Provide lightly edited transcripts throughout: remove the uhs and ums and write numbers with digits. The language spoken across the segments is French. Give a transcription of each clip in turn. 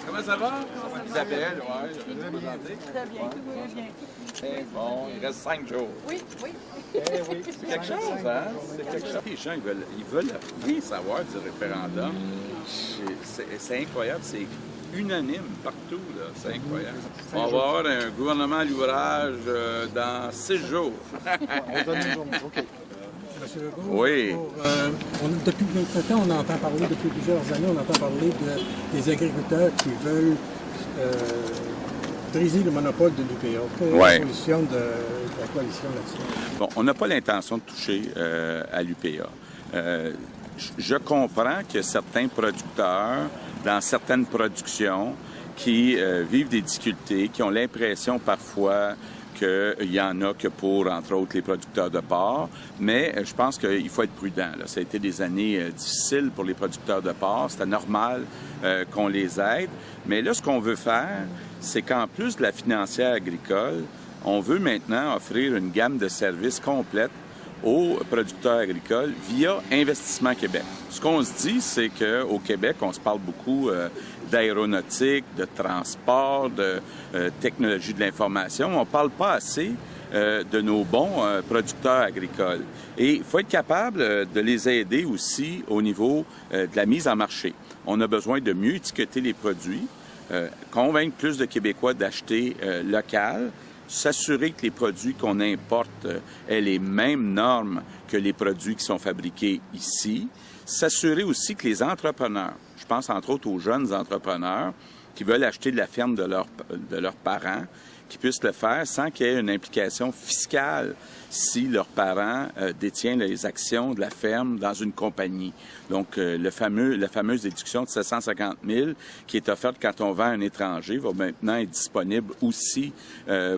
Comment ça va? Isabelle, oui. Je vais te présenter. Très bien, très bien. Eh bon, il reste 5 jours. Oui, oui. C'est quelque chose, hein? C'est quelque chose. Les gens, ils veulent rien savoir du référendum. C'est incroyable, c'est unanime partout, là. C'est incroyable. On va avoir un gouvernement à l'ouvrage dans 6 jours. On donne une journée, OK. M. Legault, Oui. depuis quelque temps, on entend parler, depuis plusieurs années, on entend parler des agriculteurs qui veulent briser le monopole de l'UPA. Quelle est la position de la coalition là-dessus? Bon, on n'a pas l'intention de toucher à l'UPA. Je comprends que certains producteurs, dans certaines productions, qui vivent des difficultés, qui ont l'impression parfois qu'il y en a que pour, entre autres, les producteurs de porc, mais je pense qu'il faut être prudent. Là. Ça a été des années difficiles pour les producteurs de porc. C'était normal qu'on les aide. Mais là, ce qu'on veut faire, c'est qu'en plus de la financière agricole, on veut maintenant offrir une gamme de services complète aux producteurs agricoles via Investissement Québec. Ce qu'on se dit, c'est qu'au Québec, on se parle beaucoup d'aéronautique, de transport, de technologie de l'information. On ne parle pas assez de nos bons producteurs agricoles. Et il faut être capable de les aider aussi au niveau de la mise en marché. On a besoin de mieux étiqueter les produits, convaincre plus de Québécois d'acheter local, s'assurer que les produits qu'on importe aient les mêmes normes que les produits qui sont fabriqués ici, s'assurer aussi que les entrepreneurs, je pense entre autres aux jeunes entrepreneurs qui veulent acheter de la ferme de leurs parents, qui puissent le faire sans qu'il y ait une implication fiscale si leurs parents détiennent les actions de la ferme dans une compagnie. Donc, la fameuse déduction de 750 000 qui est offerte quand on vend à un étranger va maintenant être disponible aussi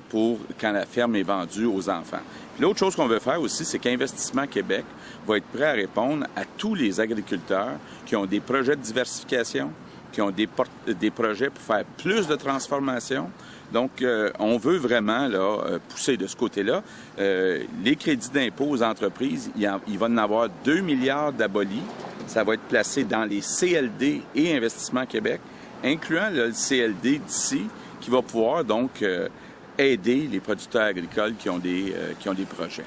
pour quand la ferme est vendue aux enfants. L'autre chose qu'on veut faire aussi, c'est qu'Investissement Québec va être prêt à répondre à tous les agriculteurs qui ont des projets de diversification, qui ont des projets pour faire plus de transformation. Donc, on veut vraiment là, pousser de ce côté-là. Les crédits d'impôt aux entreprises, il va en avoir 2 milliards d'abolis. Ça va être placé dans les CLD et Investissement Québec, incluant là, le CLD d'ici, qui va pouvoir donc aider les producteurs agricoles qui ont des projets.